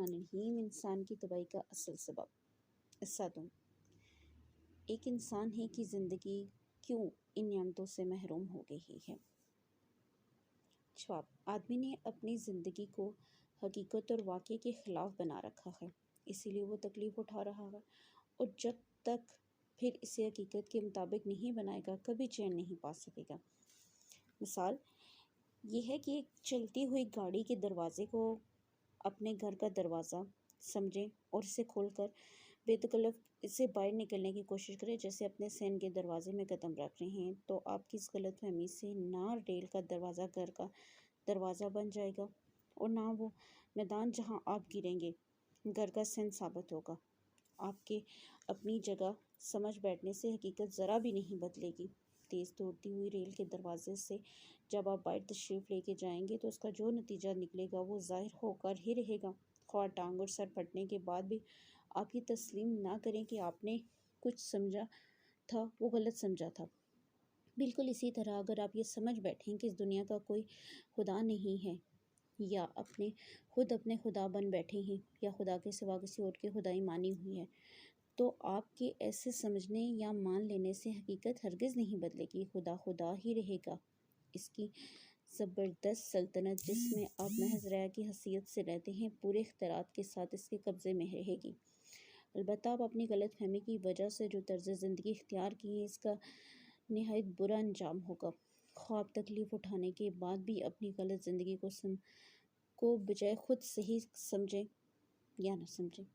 बिस्मिल्लाहिर्रहमानिर्रहीम। इंसान की तबाही का असल सबब। हिस्सा दूँ। एक इंसान है कि ज़िंदगी क्यों इन नियामतों से महरूम हो गई है। जवाब, आदमी ने अपनी ज़िंदगी को हकीकत और वाक़े के ख़िलाफ़ बना रखा है, इसीलिए वो तकलीफ़ उठा रहा है, और जब तक फिर इसे हकीकत के मुताबिक नहीं बनाएगा कभी चैन नहीं पा सकेगा। मिसाल ये है कि एक चलती हुई गाड़ी के दरवाज़े को अपने घर का दरवाज़ा समझें और इसे खोलकर बेतकल्लफ इससे बाहर निकलने की कोशिश करें, जैसे अपने सहन के दरवाजे में कदम रख रहे हैं, तो आपकी इस गलतफहमी से ना रेल का दरवाज़ा घर का दरवाज़ा बन जाएगा और ना वो मैदान जहां आप गिरेंगे घर का सहन साबित होगा। आपके अपनी जगह समझ बैठने से हकीकत ज़रा भी नहीं बदलेगी। तेज़ दौड़ती हुई रेल के दरवाजे से जब आप बाहर तशरीफ़ लेके जाएंगे तो उसका जो नतीजा निकलेगा वो ज़ाहिर होकर ही रहेगा। ख्वाह टांग और सर फटने के बाद भी आप ये तस्लीम ना करें कि आपने कुछ समझा था वो गलत समझा था। बिल्कुल इसी तरह अगर आप ये समझ बैठें कि इस दुनिया का कोई खुदा नहीं है, या अपने खुदा बन बैठे हैं, या खुदा के सिवा किसी और की खुदाई मानी हुई है, तो आपके ऐसे समझने या मान लेने से हकीकत हरगिज़ नहीं बदलेगी। खुदा खुदा ही रहेगा। इसकी ज़बरदस्त सल्तनत जिसमें आप महज रया की हैसियत से रहते हैं पूरे इख्तियारात के साथ इसके कब्ज़े में रहेगी। अलबत्ता आप अपनी गलत फहमी की वजह से जो तर्ज ज़िंदगी इख्तियार की है इसका नहायत बुरा अंजाम होगा। ख्वाब तकलीफ़ उठाने के बाद भी अपनी गलत ज़िंदगी को बजाय खुद सही समझें या ना समझें।